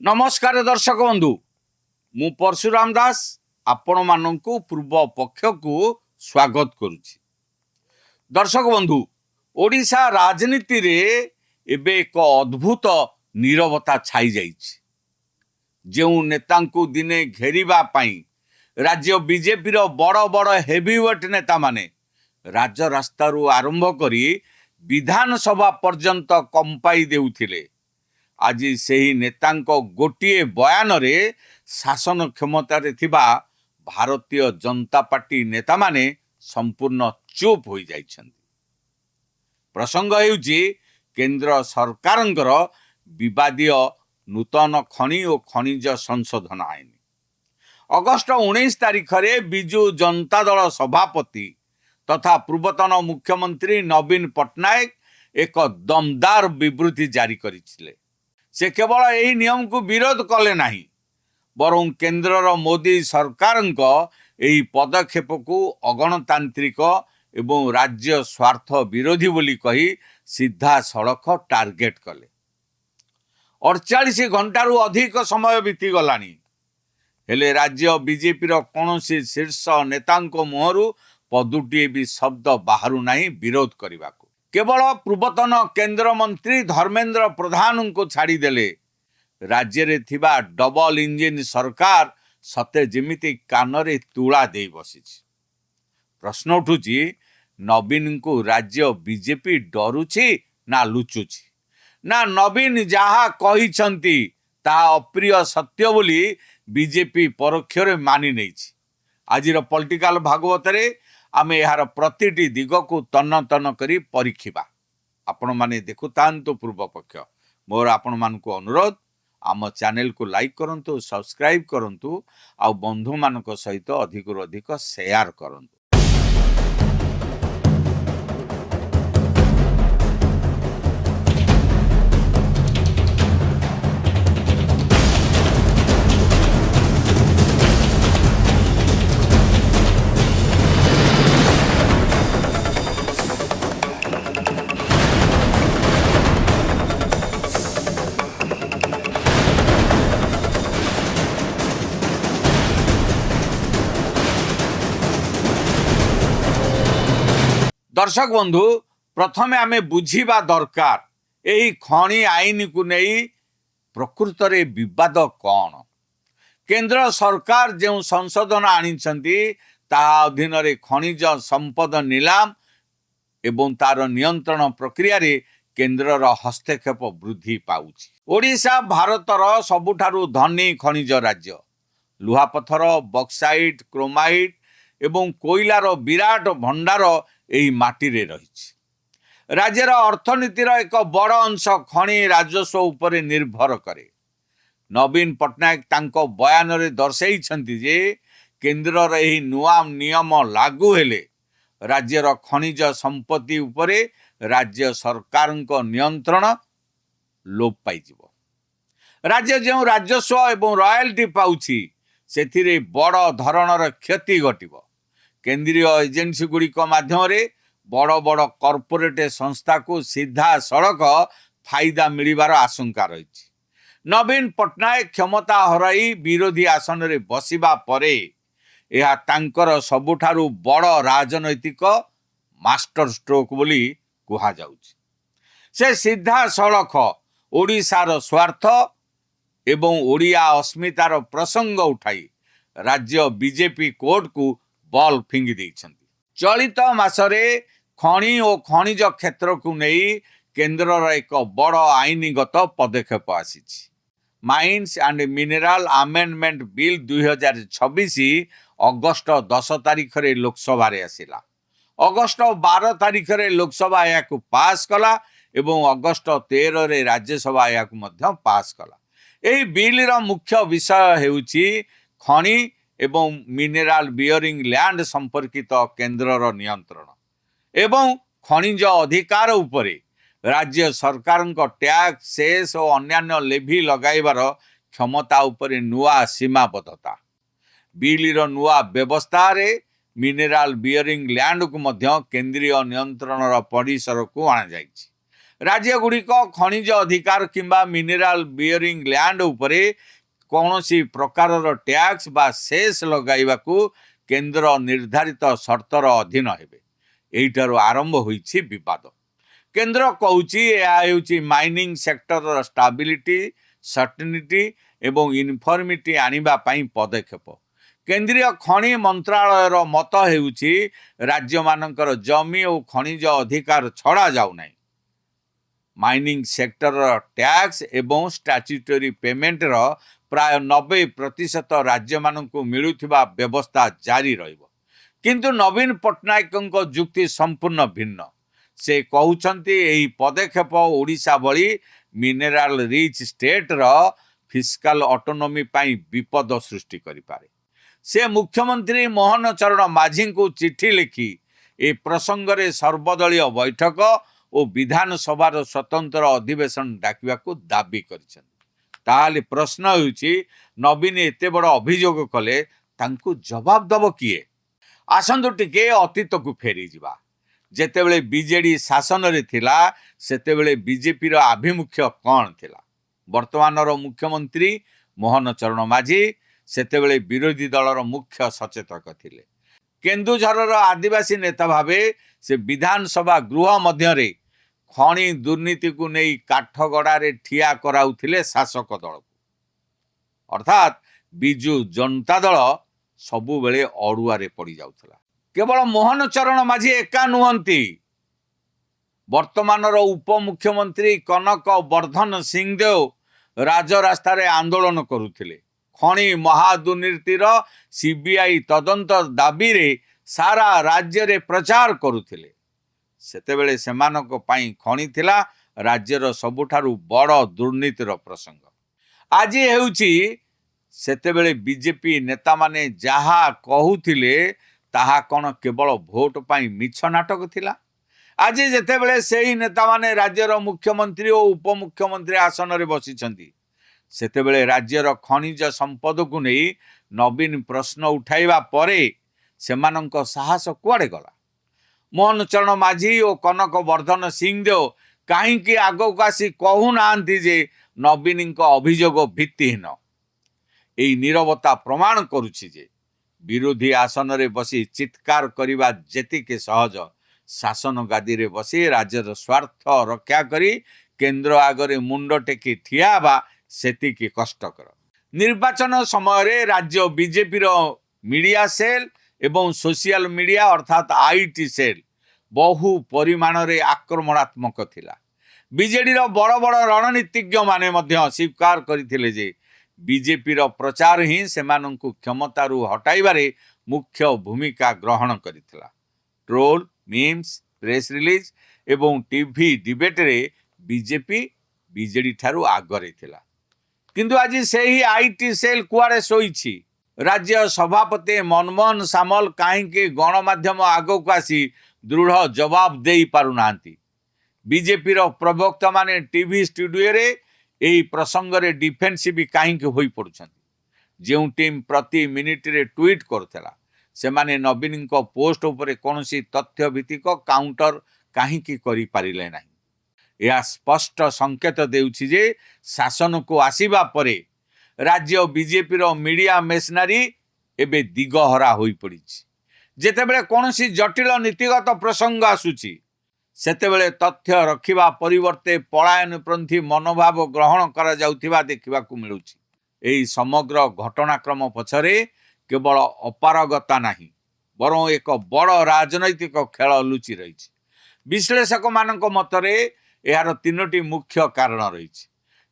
नमस्कार दर्शक बंधु मु परशुराम दास आपण मानू पूर्व पक्ष को स्वागत करुछि। दर्शक बंधु ओडिशा राजनीति रे एबे एक अद्भुत नीरवता छाई जाइछि। जो नेता दिने घेरिबा पाई राज्य बीजेपी रो बड़ बड़ हेवीवेट नेता माने राज्य रास्तारू आरंभ करी विधानसभा पर्यंत कंपाई देउथिले। आज सही नेतांको गोटिए बयान रे शासन क्षमतारे थिबा भारतीय जनता पार्टी नेता माने संपूर्ण चुप हो जाइछन्ति। प्रसंग हेउछि केंद्र सरकारंकर विवादीय नूतन खनि और खनिज संशोधन आईन। अगस्ट 19 तारिख रे बिजु जनता दल सभापति तथा पूर्वतन मुख्यमंत्री नवीन पट्टनायक एक दमदार विवृत्ति जारी करिथिले। से केवल यही नियम को विरोध कले नहीं बरं केंद्रर मोदी सरकार यही पदक्षेप को अगणतांत्रिक एवं राज्य स्वार्थ विरोधी बोली कही सीधा सड़क टार्गेट कले। 48 घंटारू अधिक समय बीती गलानी हेले राज्य बीजेपी कौन शीर्ष नेता मुहरु पदुटे भी शब्द बाहरु नहीं विरोध करने को। केवल पूर्वतन केंद्र मंत्री धर्मेंद्र प्रधान को छाड़ी देले राज्य रे थिबा डबल इंजिन सरकार सते जेमिति कानरे तुला दे बसी। प्रश्न उठुची नवीन को राज्य बीजेपी डरुची ना लुचुची ना नवीन जहा कहिसंती ताहा अप्रिय सत्य बोली बीजेपी परोक्ष रे मानि नैछि। आजिर पॉलिटिकल भागवत रे आमे यार प्रतिटी दिग को तन्न तन्न करी परीक्षिबा। आपण माने देखु तांतो पूर्व पक्ष मोर आपण मान को अनुरोध आम चैनल को लाइक करंतु, सब्सक्राइब करंतु आ बंधु मान को सहित अधिक अधिक शेयर करंतु। दर्शक बंधु प्रथमे आमे बुझीबा दरकार एही खनि आईन को नहीं प्रकृत रे विवाद कौन। केंद्र सरकार जो संशोधन आनिछंती ताहा अधीन रे खनिज संपद नीलाम एवं तार नियंत्रण प्रक्रिया रे केंद्रर हस्तक्षेप वृद्धि पाउछि। ओडिशा भारतर सबुठारु धनी खनिज राज्य। लुहापथर, बक्साइट, क्रोमाइट एवं कोइलार विराट भंडार एही माटी रे रही। राज्यर अर्थनीतिर एक बड़ अंश खनि राजस्व उपरे निर्भर करे। नवीन पट्टनायक तांको बयान रे दर्शाइछंती जे केंद्रर एही नुआ नियम लागू हेले राज्यर खनिज संपत्ति उपरे राज्य सरकारंको नियंत्रण लोप पाइजिवो। राज्य जो राजस्व एवं रॉयल्टी पाउछि सेथिरे बड़ धरणर क्षति घटिबो। केंद्रीय एजेंसी गुड़िक माध्यम बड़ बड़ कॉर्पोरेट संस्था को सीधा सड़क फायदा मिलिबार आशंका रही। नवीन पट्टनायक क्षमता हराई विरोधी आसन रे बसिबा परे यह तांकर सबुठारु बड़ राजनैतिक मास्टर स्ट्रोक बोली कुहा जाउछि। से सीधा सड़क ओडिशार स्वार्थ एवं ओडिया अस्मितार प्रसंग उठाई राज्य बीजेपी कोर्ट को बॉल फिंगी देइछन्ति। चलित मासरे खनि और खनिज क्षेत्र को नहीं केंद्रर एक बड़ आईनगत पदक्षेप आसीछि। Mines and mineral amendment bill 2026 August 10 तारिख रे लोकसभा रे आसिला। अगस्ट 12 तारिख रे लोकसभा याकु पास कला एवं अगस्ट 13 रे राज्यसभा याकु मध्य पास कला। एही बिल रो मुख्य विषय हेउछि खनि एवं मिनेराल बियरिंग लैंड संपर्कित केंद्रर नियंत्रण एवं खनिज अधिकार उपरे राज्य सरकार टैक्स, सेस और अन्यान्य लेवी लगाइबार क्षमता उपरे नुआ सीमाबद्धता। बिल नुआ व्यवस्था रे मिनेराल बियरिंग लैंड को मध्य केंद्रीय नियंत्रणर परिसर को आना जाइछि। राज्यगुड़िक खनिज अधिकार किंबा मिनेराल बियरिंग लैंड उपरे कौनसी प्रकारर टैक्स बा सेस लगाइबाकू केंद्र निर्धारित शर्तर अधीन हेबे। एइठारु आरंभ होइछि विवाद। केंद्र कहूछि ଏହା ହେଉଛି ମାଇନିଂ ସେକ୍ଟରର ଷ୍ଟାବିଲିଟି, ସର୍ଟିନିଟି ଏବଂ ୟୁନିଫର୍ମିଟି ଆଣିବା ପାଇଁ ପଦକ୍ଷେପ। କେନ୍ଦ୍ରୀୟ ଖଣି ମନ୍ତ୍ରାଳୟର ମତ ହେଉଛି ରାଜ୍ୟମାନଙ୍କର ଜମି ଓ ଖଣିଜ ଅଧିକାର ଛଡ଼ା ଯାଉନାହିଁ। ମାଇନିଂ ସେକ୍ଟରର ଟ୍ୟାକ୍ସ ଏବଂ ଷ୍ଟାଚ୍ୟୁଟୋରୀ ପେମେଣ୍ଟର ପ୍ରାୟ 90% ରାଜ୍ୟମାନଙ୍କୁ ମିଳୁଥିବା ବ୍ୟବସ୍ଥା ଜାରି ରହିବ। କିନ୍ତୁ ନବୀନ ପଟ୍ଟନାୟକଙ୍କ ଯୁକ୍ତି ସମ୍ପୂର୍ଣ୍ଣ ଭିନ୍ନ। ସେ କହୁଛନ୍ତି ଏହି ପଦକ୍ଷେପ ଓଡ଼ିଶା ଭଳି ମିନେରାଲ ରିଚ୍ ଷ୍ଟେଟ୍ର ଫିସ୍କାଲ ଅଟୋନୋମି ପାଇଁ ବିପଦ ସୃଷ୍ଟି କରିପାରେ। ସେ ମୁଖ୍ୟମନ୍ତ୍ରୀ ମୋହନ ଚରଣ ମାଝୀଙ୍କୁ ଚିଠି ଲେଖି ଏ ପ୍ରସଙ୍ଗରେ ସର୍ବଦଳୀୟ ବୈଠକ ଓ ବିଧାନସଭାର ସ୍ୱତନ୍ତ୍ର ଅଧିବେଶନ ଡାକିବାକୁ ଦାବି କରିଛନ୍ତି। ତାହେଲେ ପ୍ରଶ୍ନ ହେଉଛି, ନବୀନ ଏତେ ବଡ଼ ଅଭିଯୋଗ କଲେ ତାଙ୍କୁ ଜବାବ ଦେବ କିଏ? ଆସନ୍ତୁ ଟିକେ ଅତୀତକୁ ଫେରିଯିବା। ଯେତେବେଳେ ବିଜେଡି ଶାସନରେ ଥିଲା ସେତେବେଳେ ବିଜେପିର ଆଭିମୁଖ୍ୟ କ'ଣ ଥିଲା? ବର୍ତ୍ତମାନର ମୁଖ୍ୟମନ୍ତ୍ରୀ ମୋହନ ଚରଣ ମାଝୀ ସେତେବେଳେ ବିରୋଧୀ ଦଳର ମୁଖ୍ୟ ସଚେତକ ଥିଲେ। କେନ୍ଦୁଝରର ଆଦିବାସୀ ନେତା ଭାବେ ସେ ବିଧାନସଭା ଗୃହ ମଧ୍ୟରେ ଖଣି ଦୁର୍ନୀତିକୁ ନେଇ କାଠଗଡ଼ାରେ ଠିଆ କରାଉଥିଲେ ଶାସକ ଦଳକୁ। ଅର୍ଥାତ୍ ବିଜୁ ଜନତା ଦଳ ସବୁବେଳେ ଅଡୁଆରେ ପଡ଼ିଯାଉଥିଲା। କେବଳ ମୋହନ ଚରଣ ମାଝୀ ଏକା ନୁହନ୍ତି। ବର୍ତ୍ତମାନର ଉପମୁଖ୍ୟମନ୍ତ୍ରୀ କନକ ବର୍ଦ୍ଧନ ସିଂଦେଓ ରାଜରାସ୍ତାରେ ଆନ୍ଦୋଳନ କରୁଥିଲେ। ଖଣି ମହାଦୁର୍ନୀତିର ସିବିଆଇ ତଦନ୍ତ ଦାବିରେ ସାରା ରାଜ୍ୟରେ ପ୍ରଚାର କରୁଥିଲେ। ସେତେବେଳେ ସେମାନଙ୍କ ପାଇଁ ଖଣି ଥିଲା ରାଜ୍ୟର ସବୁଠାରୁ ବଡ଼ ଦୁର୍ନୀତିର ପ୍ରସଙ୍ଗ। ଆଜି ହେଉଛି ସେତେବେଳେ ବିଜେପି ନେତାମାନେ ଯାହା କହୁଥିଲେ ତାହା କ'ଣ କେବଳ ଭୋଟ ପାଇଁ ମିଛ ନାଟକ ଥିଲା? ଆଜି ଯେତେବେଳେ ସେହି ନେତାମାନେ ରାଜ୍ୟର ମୁଖ୍ୟମନ୍ତ୍ରୀ ଓ ଉପମୁଖ୍ୟମନ୍ତ୍ରୀ ଆସନରେ ବସିଛନ୍ତି, ସେତେବେଳେ ରାଜ୍ୟର ଖଣିଜ ସମ୍ପଦକୁ ନେଇ ନବୀନ ପ୍ରଶ୍ନ ଉଠାଇବା ପରେ ସେମାନଙ୍କ ସାହସ କୁଆଡ଼େ ଗଲା? ମୋହନ ଚରଣ ମାଝୀ ଓ କନକ ବର୍ଦ୍ଧନ ସିଂଦେଓ କାହିଁକି ଆଗକୁ ଆସି କହୁନାହାନ୍ତି ଯେ ନବୀନଙ୍କ ଅଭିଯୋଗ ଭିତ୍ତିହୀନ? ଏହି ନୀରବତା ପ୍ରମାଣ କରୁଛି ଯେ ବିରୋଧୀ ଆସନରେ ବସି ଚିତ୍କାର କରିବା ଯେତିକି ସହଜ, ଶାସନ ଗାଦିରେ ବସି ରାଜ୍ୟର ସ୍ୱାର୍ଥ ରକ୍ଷା କରି କେନ୍ଦ୍ର ଆଗରେ ମୁଣ୍ଡ ଟେକି ଠିଆ ହେବା ସେତିକି କଷ୍ଟକର। ନିର୍ବାଚନ ସମୟରେ ରାଜ୍ୟ ବିଜେପିର ମିଡ଼ିଆ ସେଲ୍ ଏବଂ ସୋସିଆଲ ମିଡ଼ିଆ ଅର୍ଥାତ୍ ଆଇଟି ସେଲ୍ ବହୁ ପରିମାଣରେ ଆକ୍ରମଣାତ୍ମକ ଥିଲା। ବିଜେଡିର ବଡ଼ ବଡ଼ ରଣନୀତିଜ୍ଞମାନେ ମଧ୍ୟ ସ୍ୱୀକାର କରିଥିଲେ ଯେ ବିଜେପିର ପ୍ରଚାର ହିଁ ସେମାନଙ୍କୁ କ୍ଷମତାରୁ ହଟାଇବାରେ ମୁଖ୍ୟ ଭୂମିକା ଗ୍ରହଣ କରିଥିଲା। ଟ୍ରୋଲ୍, ମିମ୍ସ, ପ୍ରେସ୍ ରିଲିଜ୍ ଏବଂ ଟିଭି ଡିବେଟ୍ରେ ବିଜେପି ବିଜେଡି ଠାରୁ ଆଗରେ ଥିଲା। କିନ୍ତୁ ଆଜି ସେହି ଆଇଟି ସେଲ୍ କୁଆଡ଼େ ଶୋଇଛି? ରାଜ୍ୟ ସଭାପତି ମନମୋହନ ସାମଲ କାହିଁକି ଗଣମାଧ୍ୟମ ଆଗକୁ ଆସି ଦୃଢ଼ ଜବାବ ଦେଇପାରୁନାହାନ୍ତି? ବିଜେପିର ପ୍ରବକ୍ତାମାନେ ଟିଭି ଷ୍ଟୁଡିଓରେ ଏହି ପ୍ରସଙ୍ଗରେ ଡିଫେନ୍ସିଭ୍ କାହିଁକି ହୋଇପଡ଼ୁଛନ୍ତି? ଯେଉଁ ଟିମ୍ ପ୍ରତି ମିନିଟ୍ରେ ଟ୍ୱିଟ୍ କରୁଥିଲା, ସେମାନେ ନବୀନଙ୍କ ପୋଷ୍ଟ ଉପରେ କୌଣସି ତଥ୍ୟଭିତ୍ତିକ କାଉଣ୍ଟର କାହିଁକି କରିପାରିଲେ ନାହିଁ? ଏହା ସ୍ପଷ୍ଟ ସଂକେତ ଦେଉଛି ଯେ ଶାସନକୁ ଆସିବା ପରେ ରାଜ୍ୟ ବିଜେପିର ମିଡ଼ିଆ ମେସିନାରୀ ଏବେ ଦିଗହରା ହୋଇପଡ଼ିଛି। ଯେତେବେଳେ କୌଣସି ଜଟିଳ ନୀତିଗତ ପ୍ରସଙ୍ଗ ଆସୁଛି, ସେତେବେଳେ ତଥ୍ୟ ରଖିବା ପରିବର୍ତ୍ତେ ପଳାୟନପନ୍ଥୀ ମନୋଭାବ ଗ୍ରହଣ କରାଯାଉଥିବା ଦେଖିବାକୁ ମିଳୁଛି। ଏହି ସମଗ୍ର ଘଟଣାକ୍ରମ ପଛରେ କେବଳ ଅପାରଗତା ନାହିଁ, ବରଂ ଏକ ବଡ଼ ରାଜନୈତିକ ଖେଳ ଲୁଚି ରହିଛି। ବିଶ୍ଳେଷକମାନଙ୍କ ମତରେ ଏହାର 3ଟି ମୁଖ୍ୟ କାରଣ ରହିଛି।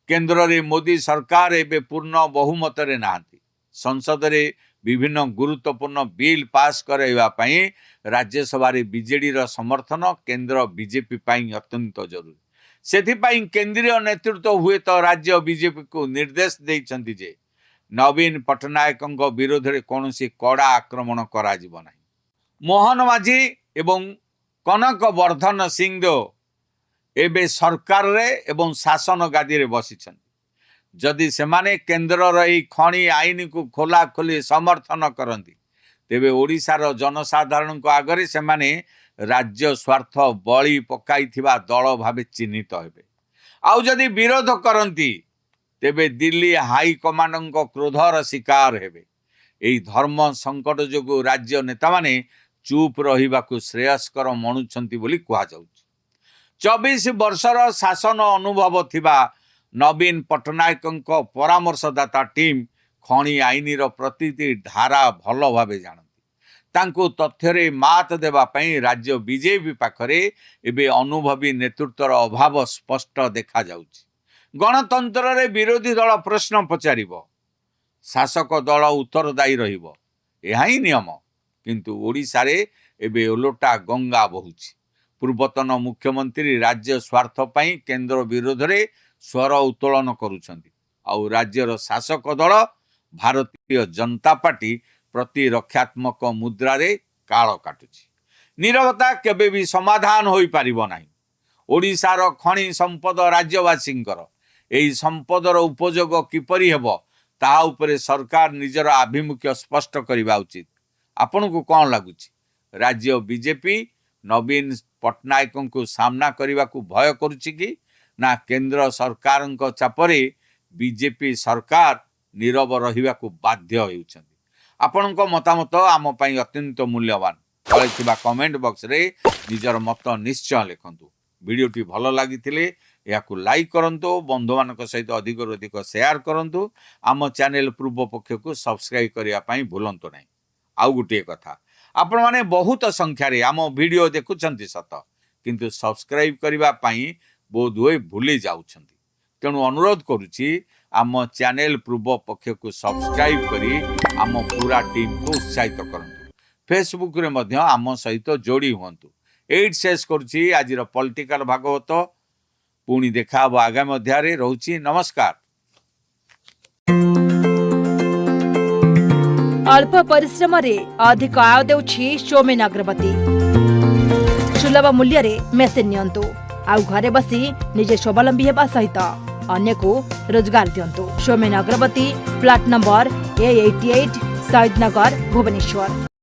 କେନ୍ଦ୍ରରେ ମୋଦି ସରକାର ଏବେ ପୂର୍ଣ୍ଣ ବହୁମତରେ ନାହାନ୍ତି। ସଂସଦରେ ବିଭିନ୍ନ ଗୁରୁତ୍ୱପୂର୍ଣ୍ଣ ବିଲ୍ ପାସ୍ କରାଇବା ପାଇଁ ରାଜ୍ୟସଭାରେ ବିଜେଡିର ସମର୍ଥନ କେନ୍ଦ୍ର ବିଜେପି ପାଇଁ ଅତ୍ୟନ୍ତ ଜରୁରୀ। ସେଥିପାଇଁ କେନ୍ଦ୍ରୀୟ ନେତୃତ୍ୱ ହୁଏତ ରାଜ୍ୟ ବିଜେପିକୁ ନିର୍ଦ୍ଦେଶ ଦେଇଛନ୍ତି ଯେ ନବୀନ ପଟ୍ଟନାୟକଙ୍କ ବିରୋଧରେ କୌଣସି କଡ଼ା ଆକ୍ରମଣ କରାଯିବ ନାହିଁ। ମୋହନ ମାଝୀ ଏବଂ କନକ ବର୍ଦ୍ଧନ ସିଂଦେଓ ଏବେ ସରକାରରେ ଏବଂ ଶାସନ ଗାଦିରେ ବସିଛନ୍ତି। ଯଦି ସେମାନେ କେନ୍ଦ୍ରର ଏହି ଖଣି ଆଇନକୁ ଖୋଲାଖୋଲି ସମର୍ଥନ କରନ୍ତି, ତେବେ ଓଡ଼ିଶାର ଜନସାଧାରଣଙ୍କ ଆଗରେ ସେମାନେ राज्य स्वार्थ बळी पकाइथिबा दल भावे चिन्हित हेबे। आउ जदि विरोध करती तेबे दिल्ली हाईकमांड क्रोधर शिकार हेबे। एही धर्म संकट जोगु राज्य नेता माने चुप रहिबाकु श्रेयस्कर मणुछंती बोली कुहा जाउछि। 24 वर्षर शासन अनुभव थिबा नवीन पट्टनायक परामर्शदाता टीम खणी आईनर प्रतिटी धारा भल भावे जानती। तांको तथ्य मात देवा पई राज्य बीजेपी पाखरे एबे अनुभवी नेतृत्वर अभाव स्पष्ट देखा जाउछि। गणतंत्र रे विरोधी दल प्रश्न पचारिबो, शासक दल उत्तरदायी रहिबो, एहा ही नियम। किंतु ओडिशा रे एबे ओलोटा गंगा बहुछि। पूर्वतन मुख्यमंत्री राज्य स्वार्थ पई केंद्र विरोध रे स्वर उत्तोलन करुछंती। आउ राज्यर शासक दल भारतीय जनता पार्टी प्रति रक्षात्मक मुद्रा रे काळ काटुछि। नीरवता केबे भी समाधान होई पारिबो नाही। ओडिशार खଣି संपद राज्यवासींकर एही संपदर उपयोग किपरि हेबो ताहा उपरे सरकार निजर आभिमुख्य स्पष्ट करिबा उचित। आपनको कौन लगुछि? राज्य बीजेपी नवीन पट्टनायक को सामना करने को भय करुछि कि ना केंद्र सरकार चापरे बीजेपी सरकार नीरव रहिबा को बाध्य होउछंती? आपणक मतामत आम पई अत्यंत मूल्यवान। तळे थिबा कमेंट बॉक्स रे निजर मत निश्चय लिखंतु। वीडियोटी भल लागिथिले याकु लाइक करंतु, बंधु मानक सहित अधिक अधिक शेयर करंतु। आम चैनल पूर्व पक्ष को सब्सक्राइब करिया पई भूलंतु नहीं। आउ गुटे कथा, आपण माने बहुत संख्या रे आम वीडियो देखुछंती सत, किंतु सब्सक्राइब करिबा पई बोध होय भूली जाउछंती। तेणु अनुरोध करुछि आम चैनल पूर्व पक्ष को सब्सक्राइब करी आम पूरा टीम को उत्साहित करंतु। फेसबुक रे मध्य आम सहित जोड़ी हुंतु। एट शेष करुछि आजिर पॉलिटिकल भागवत। पुणी देखा आगामी अध्याय रहुछि। नमस्कार। अल्प परिश्रम रे अधिक आय देउछि सौमेन अग्रवती। सुलभ मूल्य रे मेसिन नियंतु आ घरे बसी निजे स्वावलंबी हेबा सहित अन्य को रोजगार दियंतु। सौमेन अग्रवती, प्लाट नंबर A88, शहीद नगर, भुवनेश्वर।